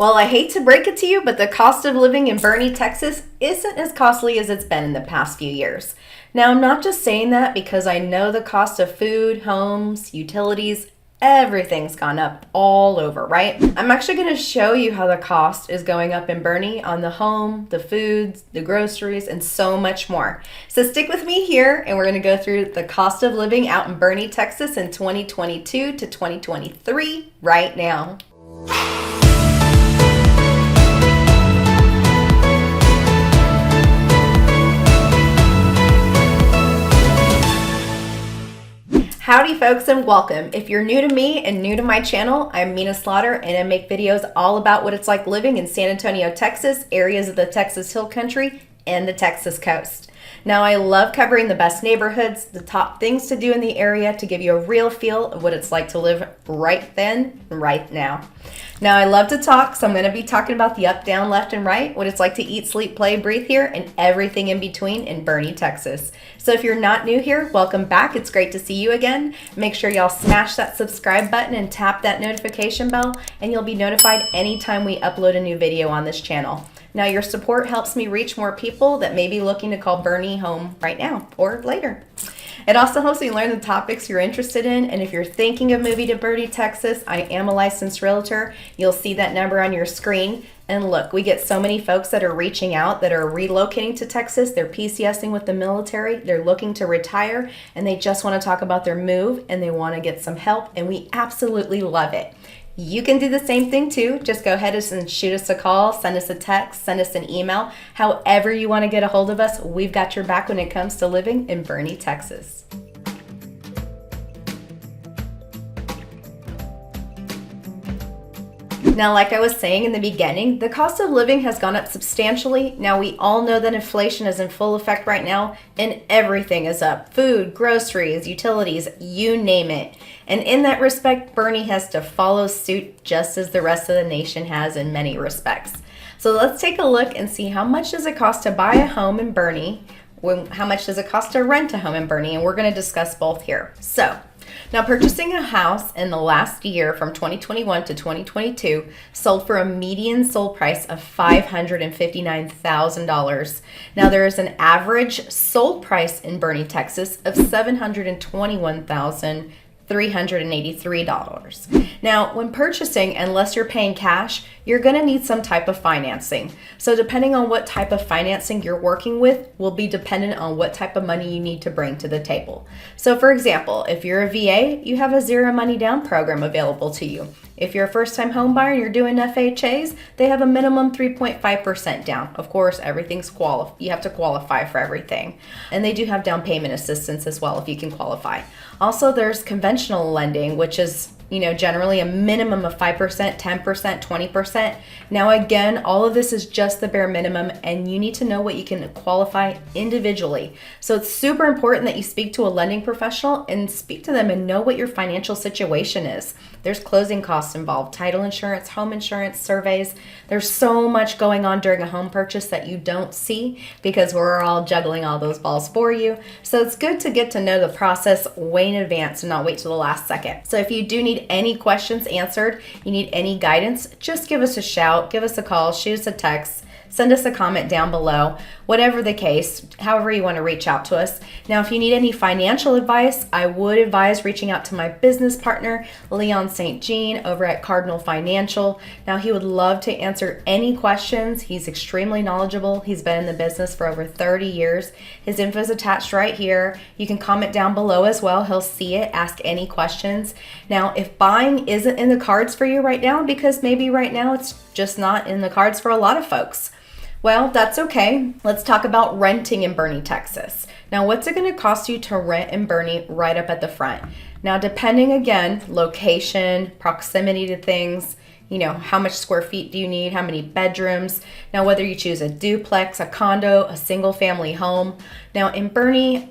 Well, I hate to break it to you, but the cost of living in Boerne, Texas isn't as costly as it's been in the past few years. Now, I'm not just saying that because I know the cost of food, homes, utilities, everything's gone up all over, right? I'm actually going to show you how the cost is going up in Boerne on the home, the foods, the groceries, and so much more. So stick with me here and we're going to go through the cost of living out in Boerne, Texas in 2022 to 2023 right now. Howdy folks and welcome. If you're new to me and new to my channel, I'm MINA and I make videos all about what it's like living in San Antonio, Texas, areas of the Texas Hill Country, and the Texas coast. Now I love covering the best neighborhoods, the top things to do in the area to give you a real feel of what it's like to live right then, right now. Now I love to talk, so I'm going to be talking about the up, down, left, and right, what it's like to eat, sleep, play, breathe here, and everything in between in Boerne, Texas. So if you're not new here, welcome back. It's great to see you again. Make sure y'all smash that subscribe button and tap that notification bell, and you'll be notified anytime we upload a new video on this channel. Now your support helps me reach more people that may be looking to call Boerne home right now or later. It also helps me learn the topics you're interested in, and if you're thinking of moving to Boerne, Texas, I am a licensed realtor. You'll see that number on your screen. And look, we get so many folks that are reaching out that are relocating to Texas. They're PCSing with the military. They're looking to retire, and they just want to talk about their move, and they want to get some help, and we absolutely love it. You can do the same thing too. Just go ahead and shoot us a call, send us a text, send us an email. However you want to get a hold of us, we've got your back when it comes to living in Boerne, Texas. Now, like I was saying in the beginning, the cost of living has gone up substantially. Now, we all know that inflation is in full effect right now and everything is up. Food, groceries, utilities, you name it. And in that respect, Boerne has to follow suit just as the rest of the nation has in many respects. So let's take a look and see how much does it cost to buy a home in Boerne, how much does it cost to rent a home in Boerne, and we're going to discuss both here. So, now, purchasing a house in the last year from 2021 to 2022 sold for a median sold price of $559,000. Now, there is an average sold price in Boerne, Texas of $721,383. Now, when purchasing, unless you're paying cash, you're going to need some type of financing. So depending on what type of financing you're working with will be dependent on what type of money you need to bring to the table. So for example, if you're a VA, you have a zero money down program available to you. If you're a first-time home buyer and you're doing FHAs, they have a minimum 3.5% down. Of course, everything's you have to qualify for everything. And they do have down payment assistance as well if you can qualify. Also, there's conventional lending, which is generally a minimum of 5%, 10%, 20%. Now again, all of this is just the bare minimum and you need to know what you can qualify individually. So it's super important that you speak to a lending professional and speak to them and know what your financial situation is. There's closing costs involved, title insurance, home insurance, surveys. There's so much going on during a home purchase that you don't see because we're all juggling all those balls for you. So it's good to get to know the process way in advance and not wait till the last second. So if you do need any questions answered, you need any guidance, just give us a shout, give us a call, shoot us a text, send us a comment down below, whatever the case, however you want to reach out to us. Now, if you need any financial advice, I would advise reaching out to my business partner, Leon St. Jean, over at Cardinal Financial. Now, he would love to answer any questions. He's extremely knowledgeable. He's been in the business for over 30 years. His info is attached right here. You can comment down below as well. He'll see it, ask any questions. Now, if buying isn't in the cards for you right now, because maybe right now it's just not in the cards for a lot of folks, well, that's okay. Let's talk about renting in Boerne, Texas. Now, what's it going to cost you to rent in Boerne right up at the front? Now, depending again, location, proximity to things, how much square feet do you need, how many bedrooms. Now, whether you choose a duplex, a condo, a single family home. Now, in Boerne,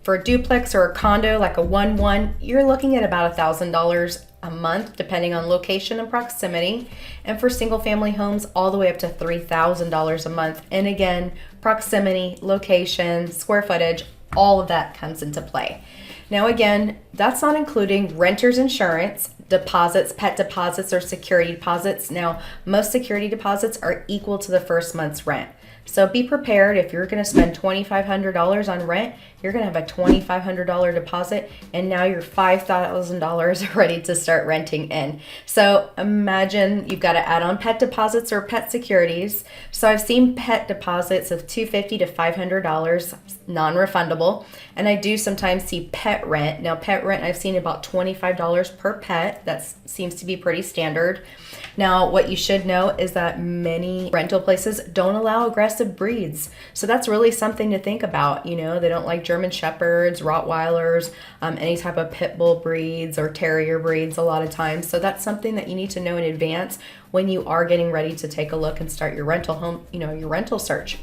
for a duplex or a condo, like a 1-1, you're looking at about $1,000 a month, depending on location and proximity. And for single family homes, all the way up to $3,000 a month. And again, proximity, location, square footage, all of that comes into play. Now again, that's not including renter's insurance, deposits, pet deposits, or security deposits. Now, most security deposits are equal to the first month's rent. So be prepared. If you're going to spend $2,500 on rent, you're going to have a $2,500 deposit, and now you're $5,000 ready to start renting in. So imagine you've got to add on pet deposits or pet securities. So I've seen pet deposits of $250 to $500, non-refundable, and I do sometimes see pet rent. Now, pet rent I've seen about $25 per pet. That seems to be pretty standard. Now, what you should know is that many rental places don't allow aggressive breeds. So that's really something to think about. You know, they don't like German Shepherds, Rottweilers, any type of pit bull breeds or terrier breeds a lot of times. So that's something that you need to know in advance when you are getting ready to take a look and start your rental home, your rental search.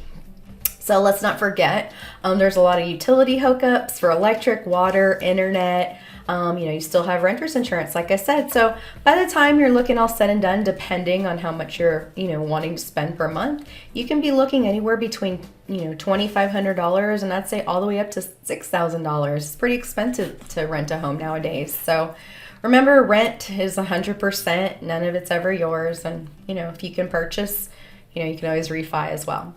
So let's not forget, there's a lot of utility hookups for electric, water, internet. You still have renter's insurance, like I said. So by the time you're looking all said and done, depending on how much you're, wanting to spend per month, you can be looking anywhere between, $2,500 and I'd say all the way up to $6,000. It's pretty expensive to rent a home nowadays. So remember, rent is 100%. None of it's ever yours. And, if you can purchase, you can always refi as well.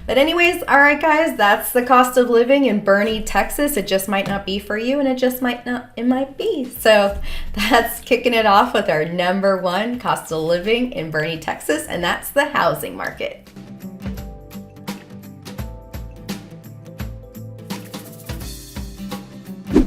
But anyways, all right, guys, that's the cost of living in Boerne, Texas. It just might not be for you, and it might be. So that's kicking it off with our number one cost of living in Boerne, Texas, and that's the housing market.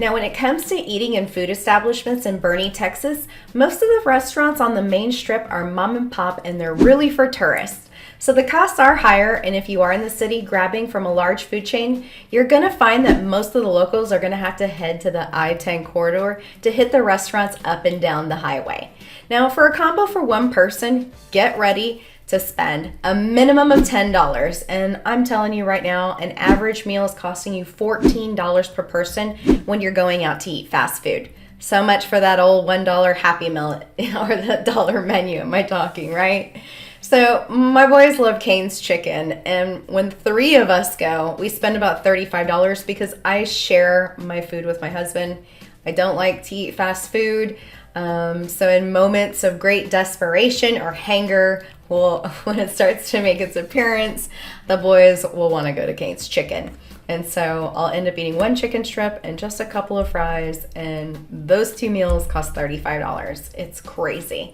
Now, when it comes to eating in food establishments in Boerne, Texas, most of the restaurants on the main strip are mom and pop, and they're really for tourists. So the costs are higher, and if you are in the city grabbing from a large food chain, you're going to find that most of the locals are going to have to head to the I-10 corridor to hit the restaurants up and down the highway. Now, for a combo for one person, get ready to spend a minimum of $10. And I'm telling you right now, an average meal is costing you $14 per person when you're going out to eat fast food. So much for that old $1 Happy Meal or the dollar menu. Am I talking, right? So my boys love Cane's chicken, and when three of us go, we spend about $35 because I share my food with my husband. I don't like to eat fast food. So in moments of great desperation or hunger, when it starts to make its appearance, the boys will want to go to Cane's chicken. And so I'll end up eating one chicken strip and just a couple of fries, and those two meals cost $35. It's crazy.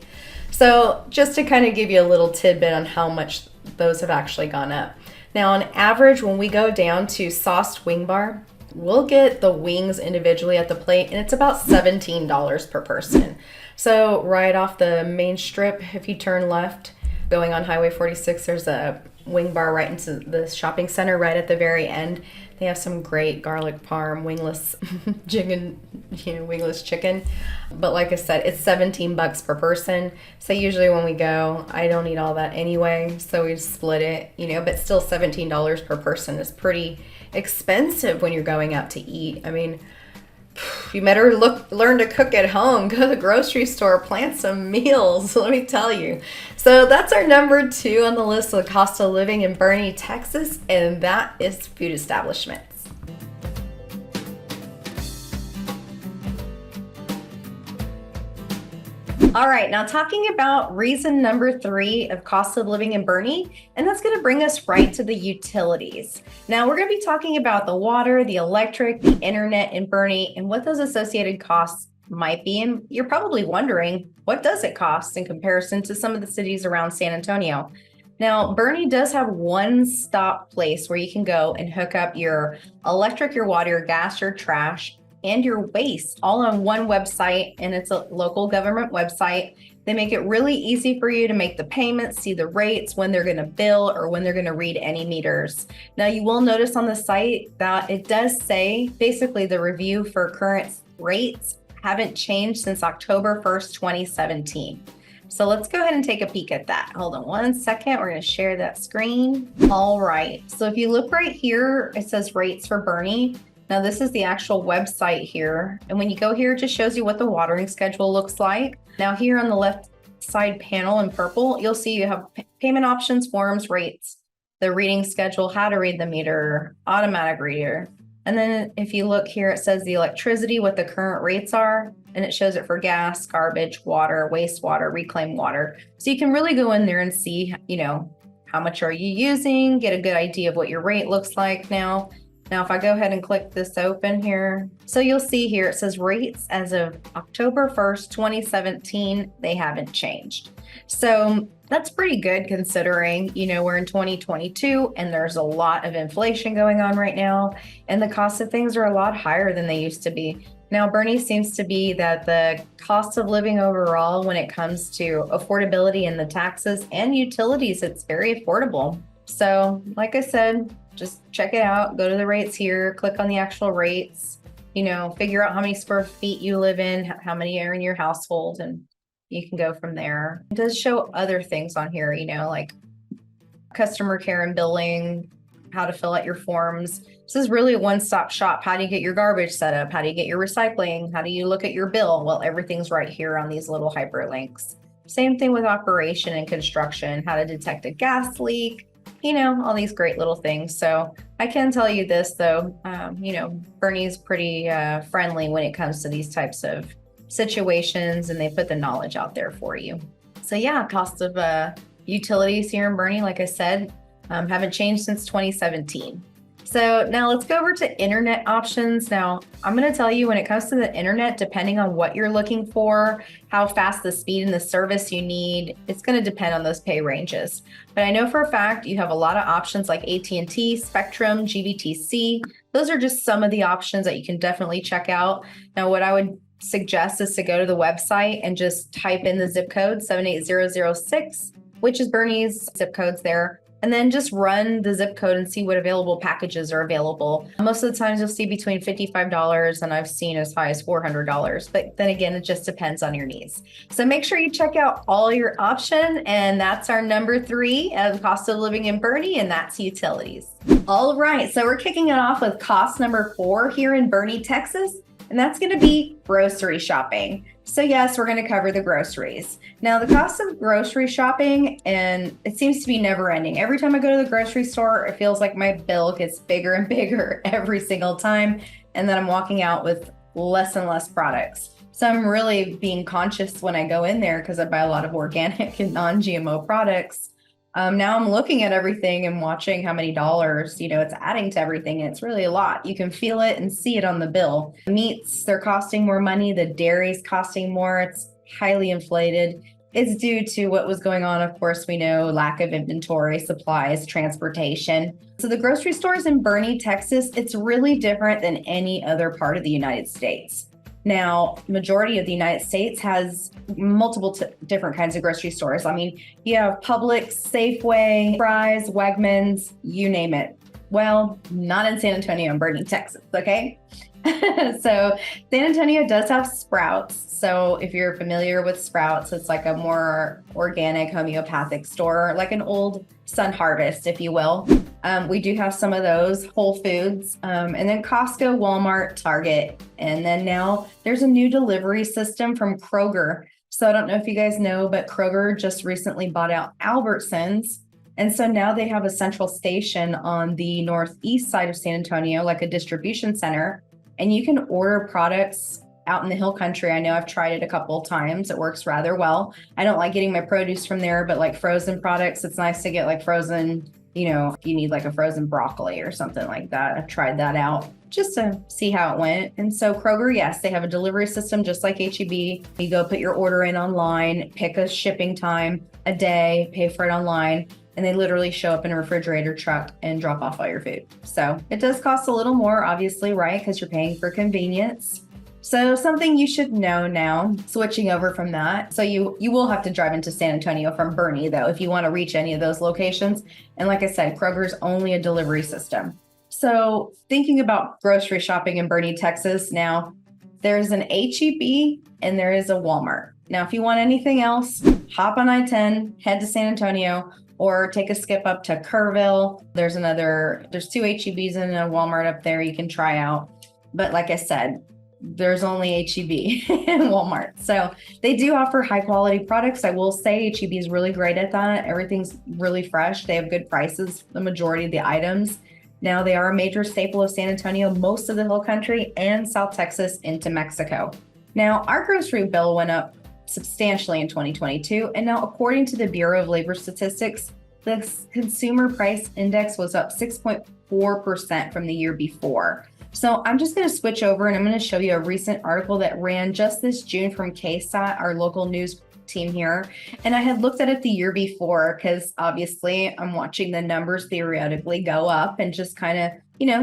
So just to kind of give you a little tidbit on how much those have actually gone up. Now, on average, when we go down to Sauced Wing Bar, we'll get the wings individually at the plate, and it's about $17 per person. So right off the main strip, if you turn left, going on Highway 46, there's a wing bar right into the shopping center right at the very end. They have some great garlic parm, wingless chicken, wingless chicken. But like I said, it's $17 per person. So usually when we go, I don't eat all that anyway. So we split it, but still $17 per person is pretty expensive when you're going out to eat. I mean, you better learn to cook at home. Go to the grocery store, plant some meals, let me tell you. So that's our number two on the list of the cost of living in Boerne, Texas, and that is food establishments. All right, now talking about reason number three of cost of living in Boerne, and that's going to bring us right to the utilities. Now we're going to be talking about the water, the electric, the internet in Boerne, and what those associated costs might be. And you're probably wondering, what does it cost in comparison to some of the cities around San Antonio? Now, Boerne does have one stop place where you can go and hook up your electric, your water, your gas, your trash, and your waste all on one website, and it's a local government website. They make it really easy for you to make the payments, see the rates, when they're going to bill, or when they're going to read any meters. Now, you will notice on the site that it does say basically the review for current rates haven't changed since October 1st, 2017. So let's go ahead and take a peek at that. Hold on one second. We're going to share that screen. All right. So if you look right here, it says rates for Boerne. Now this is the actual website here. And when you go here, it just shows you what the watering schedule looks like. Now here on the left side panel in purple, you'll see you have payment options, forms, rates, the reading schedule, how to read the meter, automatic reader. And then if you look here, it says the electricity, what the current rates are. and it shows it for gas, garbage, water, wastewater, reclaimed water. So you can really go in there and see, how much are you using, get a good idea of what your rate looks like now. Now, if I go ahead and click this open here, so you'll see here, it says rates as of October 1st, 2017, they haven't changed. So that's pretty good considering, we're in 2022 and there's a lot of inflation going on right now, and the cost of things are a lot higher than they used to be. Now, Boerne seems to be that the cost of living overall, when it comes to affordability and the taxes and utilities, it's very affordable. So like I said, just check it out, go to the rates here, click on the actual rates, figure out how many square feet you live in, how many are in your household, and you can go from there. It does show other things on here, like customer care and billing, how to fill out your forms. This is really a one-stop shop. How do you get your garbage set up? How do you get your recycling? How do you look at your bill? Well, everything's right here on these little hyperlinks. Same thing with operation and construction, how to detect a gas leak, all these great little things. So I can tell you this though, Boerne's pretty friendly when it comes to these types of situations, and they put the knowledge out there for you. So yeah, cost of utilities here in Boerne, like I said, haven't changed since 2017. So now let's go over to internet options. Now I'm going to tell you, when it comes to the internet, depending on what you're looking for, how fast the speed and the service you need, it's going to depend on those pay ranges. But I know for a fact you have a lot of options like AT&T, Spectrum, GVTC. Those are just some of the options that you can definitely check out. Now, what I would suggest is to go to the website and just type in the zip code 78006, which is Boerne's zip codes there. And then just run the zip code and see what available packages are available. Most of the times you'll see between $55 and I've seen as high as $400. But then again, it just depends on your needs. So make sure you check out all your options. And that's our number 3 of cost of living in Boerne, and that's utilities. All right, so we're kicking it off with cost number 4 here in Boerne, Texas. And that's going to be grocery shopping. So yes, we're going to cover the groceries. Now, the cost of grocery shopping, and it seems to be never ending. Every time I go to the grocery store, it feels like my bill gets bigger and bigger every single time. And then I'm walking out with less and less products. So I'm really being conscious when I go in there, because I buy a lot of organic and non-GMO products. Now I'm looking at everything and watching how many dollars, it's adding to everything. And it's really a lot. You can feel it and see it on the bill. The meats, they're costing more money. The dairy's costing more. It's highly inflated. It's due to what was going on. Of course, we know lack of inventory, supplies, transportation. So the grocery stores in Boerne, Texas, it's really different than any other part of the United States. Now, majority of the United States has multiple different kinds of grocery stores. I mean, you have Publix, Safeway, Fry's, Wegmans, you name it. Well, not in San Antonio and Boerne, Texas, okay? So San Antonio does have Sprouts. So if you're familiar with Sprouts, it's like a more organic homeopathic store, like an old Sun Harvest, if you will. We do have some of those, Whole Foods, and then Costco, Walmart, Target. And then now there's a new delivery system from Kroger. So I don't know if you guys know, but Kroger just recently bought out Albertsons. And so now they have a central station on the northeast side of San Antonio, like a distribution center, and you can order products out in the hill country. I know I've tried it a couple of times. It works rather well. I don't like getting my produce from there, but like frozen products, it's nice to get like frozen, if you need like a frozen broccoli or something like that. I've tried that out just to see how it went. And so Kroger, yes, they have a delivery system just like H-E-B. You go put your order in online, pick a shipping time, a day, pay for it online, and they literally show up in a refrigerator truck and drop off all your food. So it does cost a little more, obviously, right? Because you're paying for convenience. So something you should know now, switching over from that. So you will have to drive into San Antonio from Boerne, though, if you want to reach any of those locations. And like I said, Kroger's only a delivery system. So thinking about grocery shopping in Boerne, Texas, now there's an H-E-B and there is a Walmart. Now, if you want anything else, hop on I-10, head to San Antonio, or take a skip up to Kerrville. There's 2 H-E-Bs and a Walmart up there you can try out. But like I said, there's only H-E-B and Walmart. So they do offer high quality products. I will say H-E-B is really great at that. Everything's really fresh. They have good prices, the majority of the items. Now they are a major staple of San Antonio, most of the hill country, and South Texas into Mexico. Now, our grocery bill went up substantially in 2022, and now according to the Bureau of Labor Statistics, the consumer price index was up 6.4% from the year before. So I'm just going to switch over and I'm going to show you a recent article that ran just this June from KSAT, our local news team here. And I had looked at it the year before because obviously I'm watching the numbers theoretically go up and just kind of,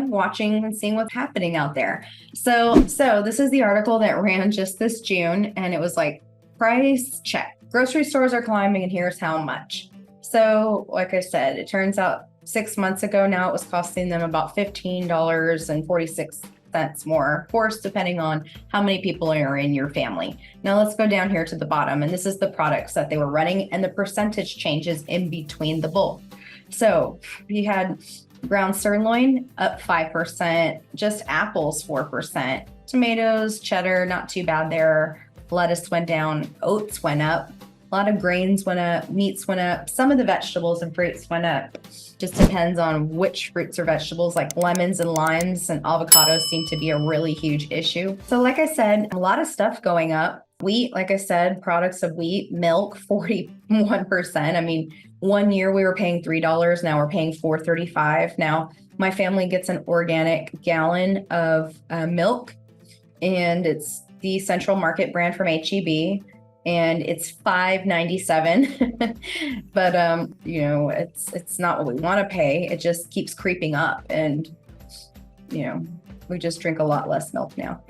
watching and seeing what's happening out there. So this is the article that ran just this June, and it was like, price check. Grocery stores are climbing and here's how much. So like I said, it turns out 6 months ago now it was costing them about $15.46 more, of course, depending on how many people are in your family. Now let's go down here to the bottom, and this is the products that they were running and the percentage changes in between the both. So you had ground sirloin up 5%, just apples 4%, tomatoes, cheddar, not too bad there. Lettuce went down, oats went up, a lot of grains went up, meats went up, some of the vegetables and fruits went up. Just depends on which fruits or vegetables, like lemons and limes and avocados seem to be a really huge issue. So like I said, a lot of stuff going up. Wheat, like I said, products of wheat, milk, 41%. I mean, 1 year we were paying $3, now we're paying $4.35. Now, my family gets an organic gallon of milk, and it's the Central Market brand from HEB, and it's $5.97. But it's not what we want to pay. It just keeps creeping up, and we just drink a lot less milk now.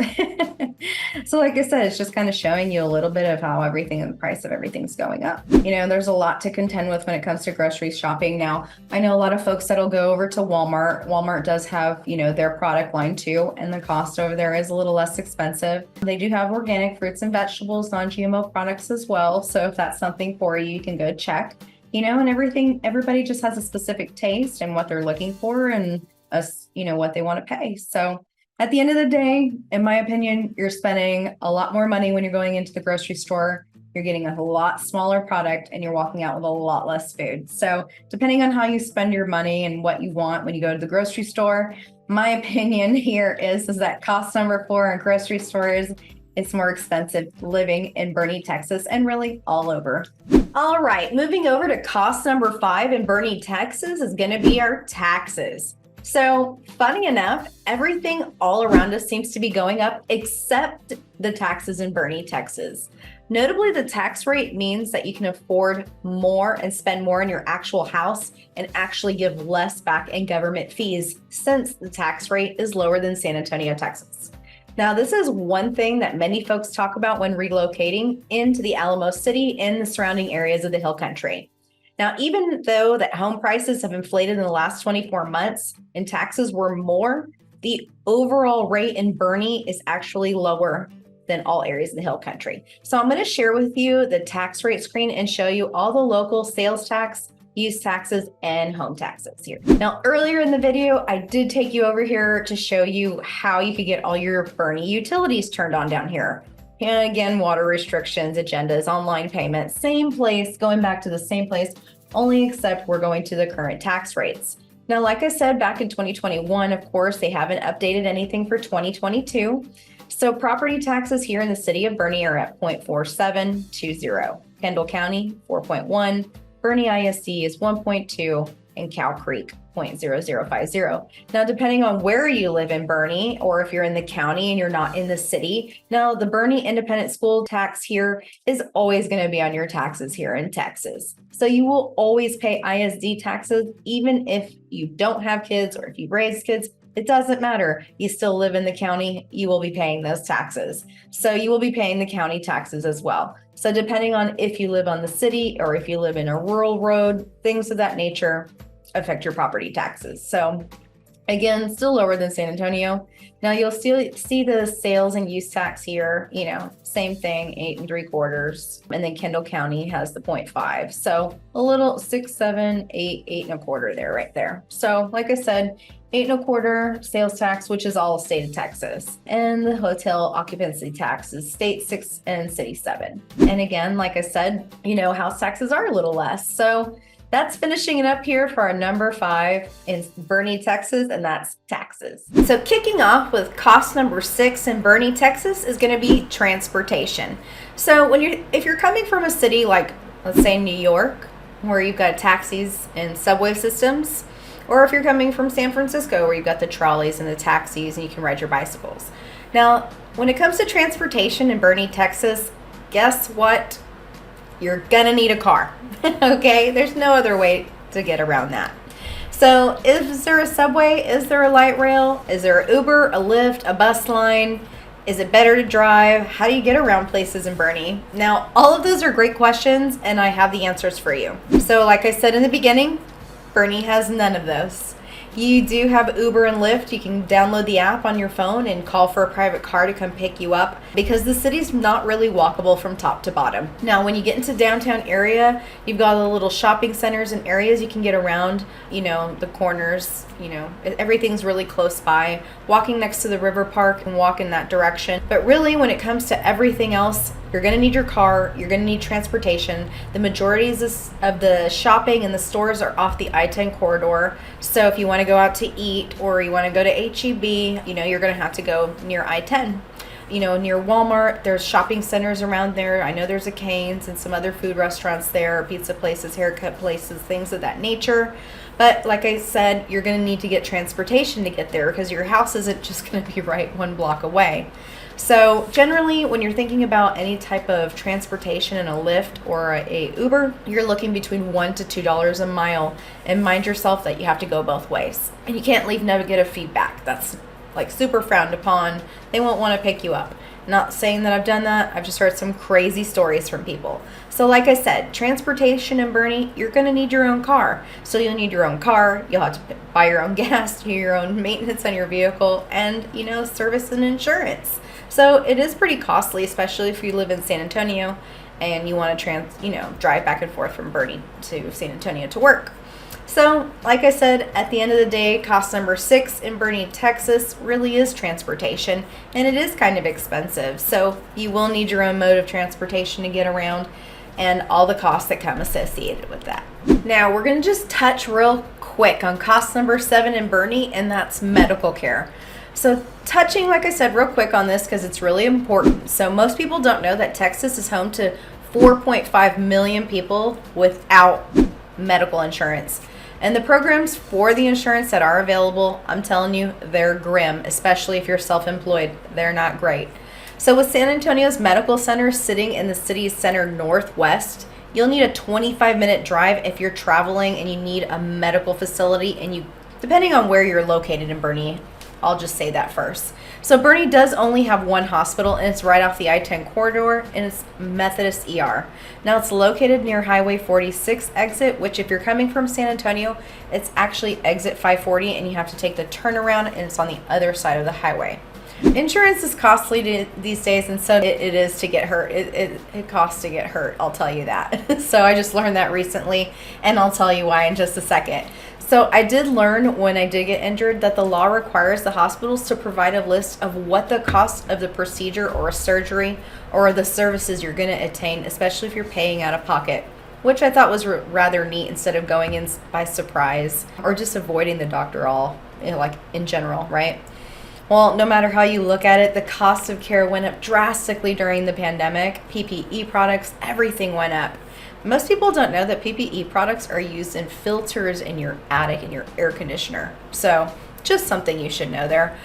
So like I said, it's just kind of showing you a little bit of how everything and the price of everything's going up. There's a lot to contend with when it comes to grocery shopping. Now, I know a lot of folks that'll go over to Walmart. Walmart does have, their product line too, and the cost over there is a little less expensive. They do have organic fruits and vegetables, non-GMO products as well. So if that's something for you, you can go check, and everybody just has a specific taste and what they're looking for and what they want to pay. So at the end of the day, in my opinion, you're spending a lot more money when you're going into the grocery store. You're getting a lot smaller product and you're walking out with a lot less food. So depending on how you spend your money and what you want when you go to the grocery store, my opinion here is that cost number 4 in grocery stores, it's more expensive living in Boerne, Texas, and really all over. All right, moving over to cost number 5 in Boerne, Texas is going to be our taxes. So funny enough, everything all around us seems to be going up except the taxes in Boerne, Texas. Notably, the tax rate means that you can afford more and spend more in your actual house and actually give less back in government fees since the tax rate is lower than San Antonio, Texas. Now, this is one thing that many folks talk about when relocating into the Alamo City and the surrounding areas of the Hill Country. Now, even though that home prices have inflated in the last 24 months and taxes were more, the overall rate in Boerne is actually lower than all areas of the Hill Country. So I'm going to share with you the tax rate screen and show you all the local sales tax, use taxes, and home taxes here. Now, earlier in the video, I did take you over here to show you how you could get all your Boerne utilities turned on down here. And again, water restrictions, agendas, online payments, same place, going back to the same place, only except we're going to the current tax rates. Now, like I said, back in 2021, of course, they haven't updated anything for 2022. So property taxes here in the city of Boerne are at 0.4720. Kendall County, 4.1. Boerne ISD is 1.2, and Cow Creek, 0.0050. Now, depending on where you live in Boerne, or if you're in the county and you're not in the city, now the Boerne independent school tax here is always going to be on your taxes here in Texas. So you will always pay ISD taxes, even if you don't have kids or if you raise kids. It doesn't matter. You still live in the county, you will be paying those taxes. So you will be paying the county taxes as well. So depending on if you live on the city or if you live in a rural road, things of that nature affect your property taxes. So again, still lower than San Antonio. Now you'll still see the sales and use tax here, same thing, 8 3/4. And then Kendall County has the 0.5. So a little 6, 7, 8, 8 1/4 there, right there. So like I said, 8 1/4 sales tax, which is all state of Texas. And the hotel occupancy tax is state 6 and city 7. And again, like I said, house taxes are a little less. So That's finishing it up here for our number 5 in Boerne, Texas, and that's taxes. So kicking off with cost number 6 in Boerne, Texas is going to be transportation. So if you're coming from a city like, let's say, New York, where you've got taxis and subway systems, or if you're coming from San Francisco, where you've got the trolleys and the taxis and you can ride your bicycles. Now, when it comes to transportation in Boerne, Texas, guess what? You're gonna need a car. Okay, there's no other way to get around that. So is there a subway? Is there a light rail? Is there an Uber, a Lyft, a bus line? Is it better to drive? How do you get around places in Boerne? Now, all of those are great questions, and I have the answers for you. So like I said in the beginning, Boerne has none of those. You do have Uber and Lyft. You can download the app on your phone and call for a private car to come pick you up because the city's not really walkable from top to bottom. Now, when you get into downtown area, you've got the little shopping centers and areas you can get around, the corners, everything's really close by. Walking next to the river park and walk in that direction. But really, when it comes to everything else, you're going to need your car. You're going to need transportation. The majorities of the shopping and the stores are off the I-10 corridor. So if you want to go out to eat or you want to go to H-E-B, you're going to have to go near I-10. Near Walmart, there's shopping centers around there. I know there's a Cane's and some other food restaurants there, pizza places, haircut places, things of that nature. But like I said, you're going to need to get transportation to get there because your house isn't just going to be right one block away. So generally, when you're thinking about any type of transportation in a Lyft or a Uber, you're looking between $1 to $2 a mile. And mind yourself that you have to go both ways. And you can't leave negative feedback. That's like super frowned upon. They won't want to pick you up. Not saying that I've done that. I've just heard some crazy stories from people. So like I said, transportation in Boerne, you're going to need your own car. So you'll need your own car. You'll have to buy your own gas, do your own maintenance on your vehicle, and, service and insurance. So it is pretty costly, especially if you live in San Antonio and you want to drive back and forth from Boerne to San Antonio to work. So, like I said, at the end of the day, cost number 6 in Boerne, Texas really is transportation, and it is kind of expensive. So you will need your own mode of transportation to get around and all the costs that come associated with that. Now, we're going to just touch real quick on cost number 7 in Boerne, and that's medical care. So touching, like I said, real quick on this because it's really important. So most people don't know that Texas is home to 4.5 million people without medical insurance. And the programs for the insurance that are available, I'm telling you, they're grim, especially if you're self-employed. They're not great. So with San Antonio's medical center sitting in the city's center northwest, you'll need a 25-minute drive if you're traveling and you need a medical facility, and depending on where you're located in Boerne, I'll just say that first. So Boerne does only have one hospital, and it's right off the I-10 corridor, and it's Methodist ER. Now it's located near Highway 46 exit, which if you're coming from San Antonio, it's actually exit 540, and you have to take the turnaround, and it's on the other side of the highway. Insurance is costly these days, and so it is to get hurt. It costs to get hurt, I'll tell you that. So I just learned that recently, and I'll tell you why in just a second. So I did learn when I did get injured that the law requires the hospitals to provide a list of what the cost of the procedure or surgery or the services you're going to attain, especially if you're paying out of pocket, which I thought was rather neat instead of going in by surprise or just avoiding the doctor in general, right? Well, no matter how you look at it, the cost of care went up drastically during the pandemic. PPE products, everything went up. Most people don't know that PPE products are used in filters in your attic and your air conditioner. So just something you should know there.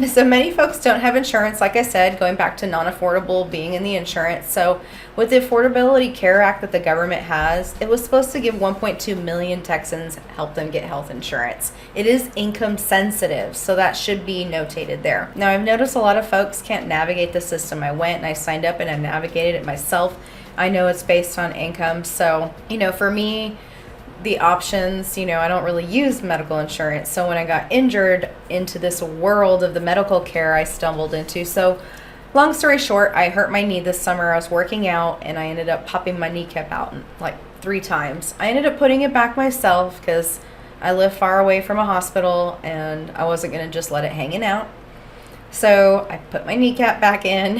So many folks don't have insurance, like I said, going back to non-affordable being in the insurance. So with the Affordability Care Act that the government has, it was supposed to give 1.2 million Texans help them get health insurance. It is income sensitive, so that should be notated there. Now, I've noticed a lot of folks can't navigate the system. I went and I signed up and I navigated it myself. I know it's based on income. So, for me, the options, I don't really use medical insurance. So when I got injured into this world of the medical care I stumbled into. So long story short, I hurt my knee this summer. I was working out and I ended up popping my kneecap out like 3 times. I ended up putting it back myself because I live far away from a hospital and I wasn't going to just let it hanging out. So I put my kneecap back in,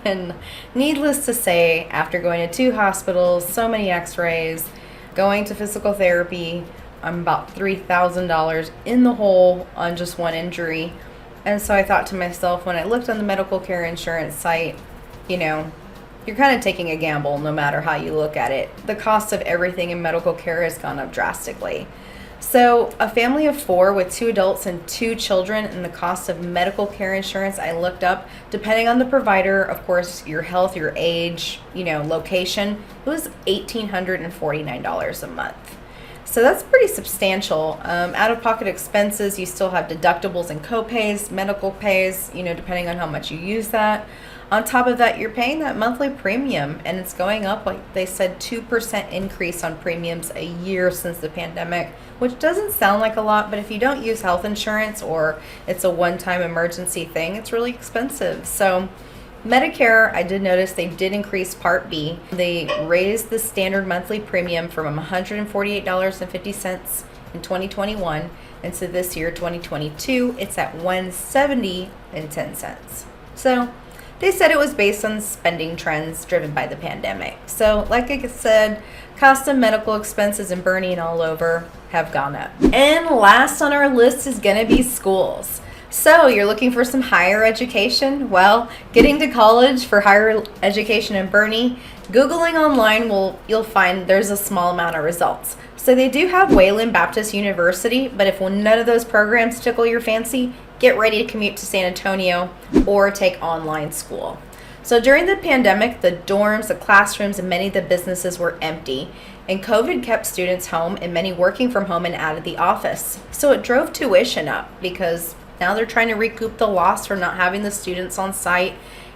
and needless to say, after going to 2 hospitals, so many x-rays, going to physical therapy. I'm about $3,000 in the hole on just one injury. And so I thought to myself, when I looked on the medical care insurance site, you know, you're kind of taking a gamble no matter how you look at it. The cost of everything in medical care has gone up drastically. So a family of 4 with 2 adults and 2 children, and the cost of medical care insurance I looked up, depending on the provider, of course, your health, your age, location, it was $1,849 a month. So that's pretty substantial. Out-of-pocket expenses, you still have deductibles and co-pays, medical pays, depending on how much you use that. On top of that, you're paying that monthly premium, and it's going up, like they said, 2% increase on premiums a year since the pandemic, which doesn't sound like a lot, but if you don't use health insurance or it's a one-time emergency thing, it's really expensive. So Medicare, I did notice they did increase Part B. They raised the standard monthly premium from $148.50 in 2021, and so this year, 2022, it's at $170.10. So they said it was based on spending trends driven by the pandemic. So like I said, cost of medical expenses in Boerne and all over have gone up. And last on our list is going to be schools. So you're looking for some higher education? Well, getting to college for higher education in Boerne, Googling online, you'll find there's a small amount of results. So they do have Wayland Baptist University, but if none of those programs tickle your fancy, get ready to commute to San Antonio or take online school. So during the pandemic, the dorms, the classrooms, and many of the businesses were empty, and COVID kept students home and many working from home and out of the office. So it drove tuition up because now they're trying to recoup the loss from not having the students on site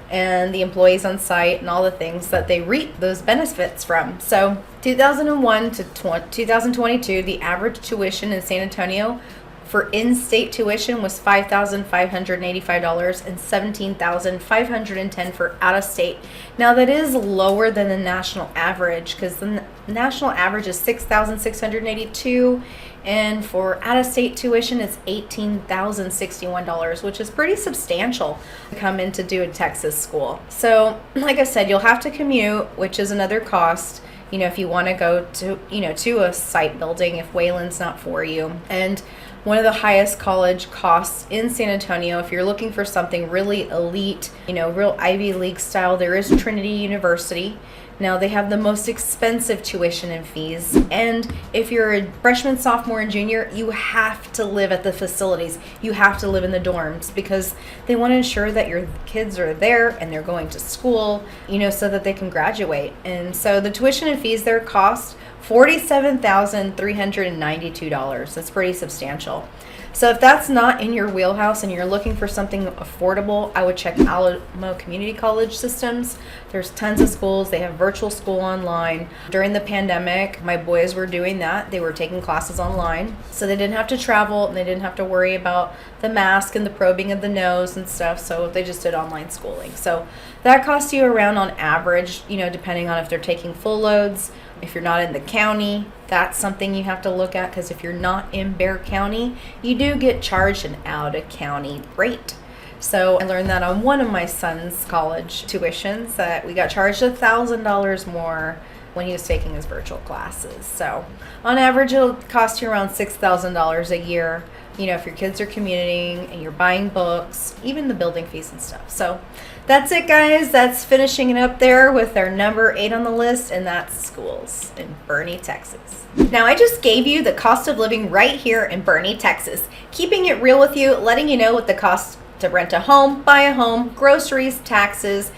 and the employees on site and all the things that they reap those benefits from. So 2001 to 2022, the average tuition in San Antonio for in-state tuition was $5,585 and $17,510 for out-of-state. Now that is lower than the national average because the national average is $6,682, and for out-of-state tuition it's $18,061, which is pretty substantial to come in to do a Texas school. So like I said, you'll have to commute, which is another cost. If you want to go to, to a site building, if Wayland's not for you. And one of the highest college costs in San Antonio, if you're looking for something really elite, real Ivy League style, there is Trinity University. Now they have the most expensive tuition and fees, and if you're a freshman, sophomore, and junior, you have to live at the facilities. You have to live in the dorms because they want to ensure that your kids are there and they're going to school, so that they can graduate. And so the tuition and fees there cost $47,392. That's pretty substantial. So if that's not in your wheelhouse and you're looking for something affordable, I would check Alamo Community College systems. There's tons of schools. They have virtual school online. During the pandemic, my boys were doing that. They were taking classes online. So they didn't have to travel and they didn't have to worry about the mask and the probing of the nose and stuff. So they just did online schooling. So that costs you around on average, depending on if they're taking full loads. If you're not in the county, that's something you have to look at because if you're not in Bexar County, you do get charged an out-of-county rate. So I learned that on one of my son's college tuitions that we got charged $1,000 more when he was taking his virtual classes. So on average, it'll cost you around $6,000 a year, if your kids are commuting and you're buying books, even the building fees and stuff. So that's it, guys. That's finishing it up there with our number 8 on the list, and that's schools in Boerne, Texas. Now, I just gave you the cost of living right here in Boerne, Texas. Keeping it real with you, letting you know what the cost to rent a home, buy a home, groceries, taxes,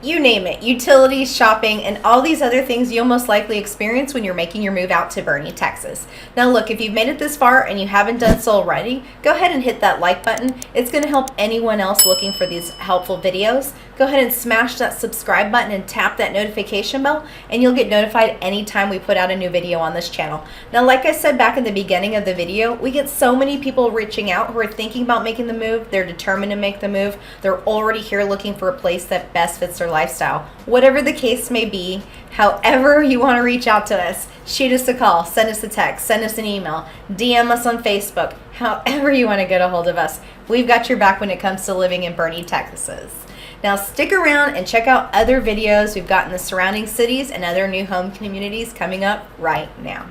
you name it, utilities, shopping, and all these other things you'll most likely experience when you're making your move out to Boerne, Texas. Now look, if you've made it this far and you haven't done so already, go ahead and hit that like button. It's going to help anyone else looking for these helpful videos. Go ahead and smash that subscribe button and tap that notification bell, and you'll get notified anytime we put out a new video on this channel. Now, like I said back in the beginning of the video, we get so many people reaching out who are thinking about making the move. They're determined to make the move. They're already here looking for a place that best fits their lifestyle. Whatever the case may be, however you want to reach out to us, shoot us a call, send us a text, send us an email, DM us on Facebook, however you want to get a hold of us. We've got your back when it comes to living in Boerne, Texas. Now stick around and check out other videos we've got in the surrounding cities and other new home communities coming up right now.